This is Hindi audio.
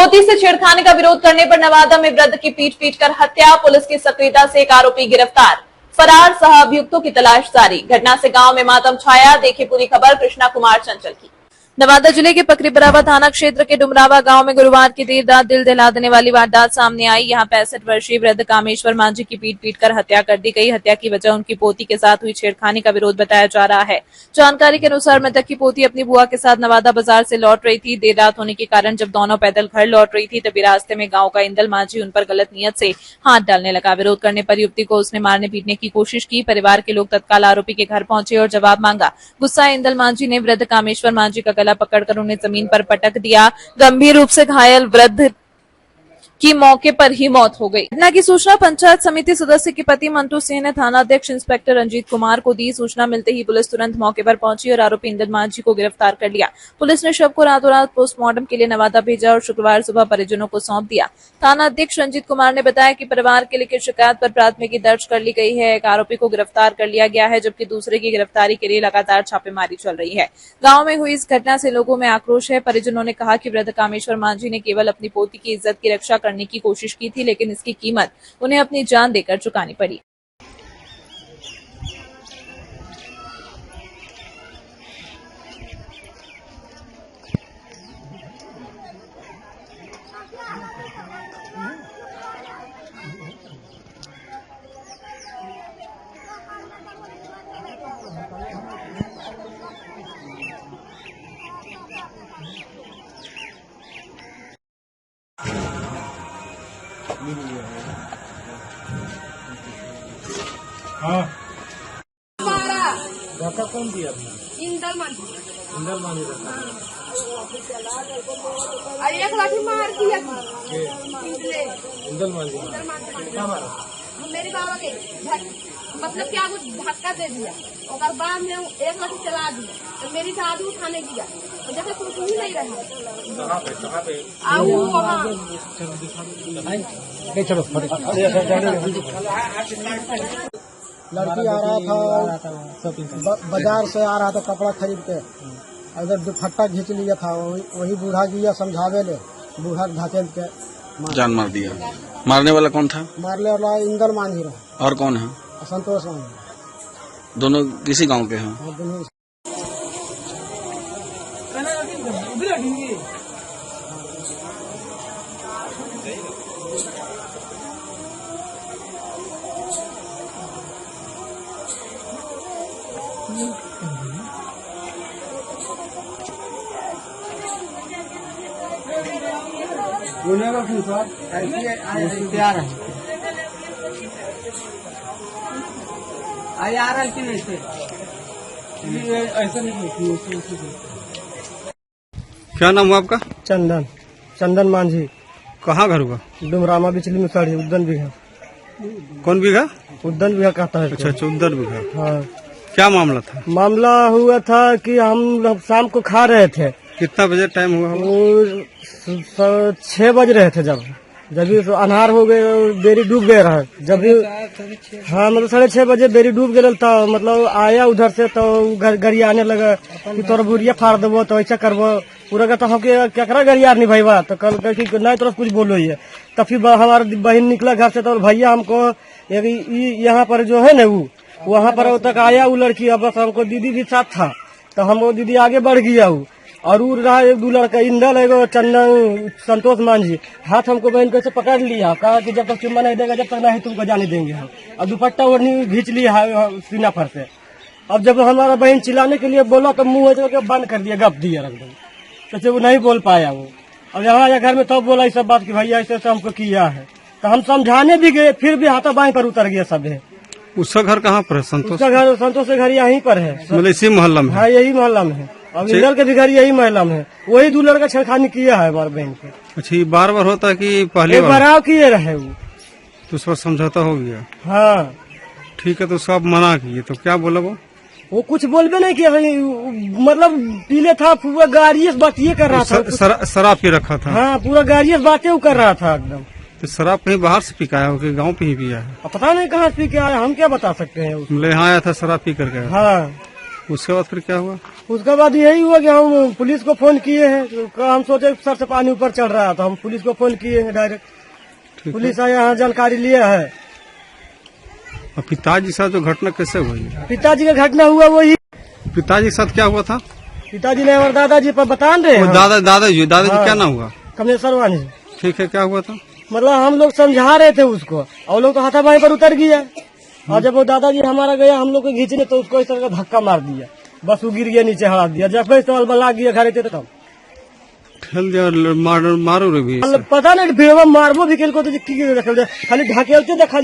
पोती से छेड़खानी का विरोध करने पर नवादा में वृद्ध की पीट कर हत्या। पुलिस की सक्रियता से एक आरोपी गिरफ्तार। फरार सह अभियुक्तों की तलाश जारी। घटना से गांव में मातम छाया। देखिए पूरी खबर कृष्णा कुमार चंचल की। नवादा जिले के पकरीबरावा थाना क्षेत्र के डुमरावा गांव में गुरुवार की देर रात दिल दहला देने वाली वारदात सामने आई। यहां 65 वर्षीय वृद्ध कामेश्वर मांझी की पीट कर हत्या कर दी गई। हत्या की वजह उनकी पोती के साथ हुई छेड़खानी का विरोध बताया जा रहा है। जानकारी के अनुसार मृतक की पोती अपनी बुआ के साथ नवादा बाजार से लौट रही थी। देर रात होने के कारण जब दोनों पैदल घर लौट रही थी तभी रास्ते में गांव का इंदल मांझी उन पर गलत नियत से हाथ डालने लगा। विरोध करने पर युवती को उसने मारने पीटने की कोशिश की। परिवार के लोग तत्काल आरोपी के घर पहुंचे और जवाब मांगा। गुस्साए इंदल मांझी ने वृद्ध कामेश्वर मांझी का गला पकड़कर उन्हें जमीन पर पटक दिया। गंभीर रूप से घायल वृद्ध की मौके पर ही मौत हो गई। घटना की सूचना पंचायत समिति सदस्य के पति मंटू सिंह ने थाना अध्यक्ष इंस्पेक्टर रंजीत कुमार को दी। सूचना मिलते ही पुलिस तुरंत मौके पर पहुंची और आरोपी इंदल मांझी को गिरफ्तार कर लिया। पुलिस ने शव को रातों रात पोस्टमार्टम के लिए नवादा भेजा और शुक्रवार सुबह परिजनों को सौंप दिया। थाना अध्यक्ष रंजीत कुमार ने बताया कि परिवार के लिखित शिकायत पर प्राथमिकी दर्ज कर ली गई है। एक आरोपी को गिरफ्तार कर लिया गया है जबकि दूसरे की गिरफ्तारी के लिए लगातार छापेमारी चल रही है। गाँव में हुई इस घटना से लोगों में आक्रोश है। परिजनों ने कहा कि वृद्ध कामेश्वर मांझी ने केवल अपनी पोती की इज्जत की रक्षा करने की कोशिश की थी, लेकिन इसकी कीमत उन्हें अपनी जान देकर चुकानी पड़ी। हाँ धक्का कौन दिया? इंदल मांझी एक लाठी मार दिया इंदल मांझी क्या मारा? मेरे बाबा के मतलब क्या वो धक्का दे दिया और बाद में एक लाठी चला दिया तो मेरी दादी उठाने दिया और जैसे कुछ ही नहीं रहा। कहाँ पे चलो लड़की आ रहा था बाजार से आ रहा था कपड़ा खरीद के, अगर दुपट्टा खींच लिया था वही बूढ़ा गिया समझावे ले, बूढ़ा धकेल के जान मार दिया। मारने वाला कौन था? मारने वाला इंदल मांझी रहा। और कौन है? संतोष मांझी। दोनों किसी गांव के हैं? दोनों तैयार है आ रहा है कि नहीं से ऐसा नहीं। क्या नाम हुआ आपका? चंदन मांझी। कहाँ घर हुआ? डुमरामा बिचली में खड़ी उद्दन बीघा। कौन बीघा? उद्दन बीघा कहता है। अच्छा उद्दर बीघा। हाँ। क्या मामला था? मामला हुआ था कि हम शाम को खा रहे थे। कितना बजे टाइम हुआ? वो 6 बज रहे थे जब अनहार हो गए, बेरी डूब गए रहा। जब भी हाँ मतलब 6:30 बजे बेरी डूब गए था। मतलब आया उधर से तो गड़ी आने लगा कि तोर बुरिया फाड़ देवो तो ऐसा करबो पूरा का। तो हम क्या गरियार नहीं भाई बा तो कल कि नहीं तरफ कुछ बोलो ही है। तो फिर हमारा बहन निकला घर से तो भैया हमको यहाँ पर जो है ना वो वहाँ पर तक आया वो लड़की। अब बस हमको दीदी भी साथ था तो हम वो दीदी आगे बढ़ गया और रहा एक दो लड़का इंदल एगो चंदन संतोष मांझी। हाथ हमको बहन को पकड़ लिया, कहा कि जब तक चुम्मा नहीं देगा जब तक नहीं तुमको जाने देंगे हम। और दुपट्टा ओढ़नी घींच लिया सीना पर से। अब जब हमारा बहन चिल्लाने के लिए बोला तो मुंह करके बंद कर दिया, गप दिया रख दो तो वो नहीं बोल पाया वो। अब यहाँ आया घर में तब बोला इस सब बात की भैया ऐसे ऐसे हमको किया है। तो हम समझाने भी गए फिर भी हाथा बाएं पर उतर गया सब है। उसका घर कहाँ पर है? संतोष का घर संतोष के घर यहीं पर है, मतलब इसी मोहल्ला में? हाँ यही मोहल्ला में है। अब इंदल के भी घर यही मोहल्ला में है। वही दो लड़का छेड़खानी किया है हमारे बहन के। अच्छा ये बार बार होता है कि पहले बराव किए रहे वो? तो उस पर समझौता हो गया? हाँ ठीक है। तो उसको आप मना किए तो क्या बोला वो कुछ बोलबे नहीं किया। मतलब पीले था पूरा गाड़ी से बातें कर रहा था। शराब पी रखा था? हाँ पूरा गाड़ी से बातें कर रहा था एकदम। तो शराब कहीं बाहर से पी आया हो कि गाँव पे ही पिया है? पता नहीं कहाँ से पी के आया, हम क्या बता सकते हैं। यहाँ आया था शराब पी कर गया? हाँ। उसके बाद फिर क्या हुआ? उसके बाद यही हुआ कि हम पुलिस को फोन किए हैं। तो हम सोचे सर से पानी ऊपर चढ़ रहा है, तो हम पुलिस को फोन किए हैं डायरेक्ट। ठीक है। पुलिस आया, यहाँ जानकारी लिया है। और पिताजी के साथ जो घटना कैसे हुई? पिताजी का घटना हुआ वही, पिताजी के साथ क्या हुआ था? पिताजी ने हमारे दादाजी पर बता रहे वो हैं। दादाजी हाँ। क्या नाम हुआ? कमलेश्वर वाणी। ठीक है, क्या हुआ था? मतलब हम लोग समझा रहे थे उसको, और लोग तो हाथापाई पर उतर गया। और जब वो दादाजी हमारा गया हम लोग को घींचने, तो उसको इस तरह का धक्का मार दिया, बस वो गिर गया, नीचे हड़ा दिया। जब तो बला गया घर थे तो ठेल दिया, मारो रे भी। पता नहीं फिर मारबो भी खेल को तो खाली ढकेलते देखा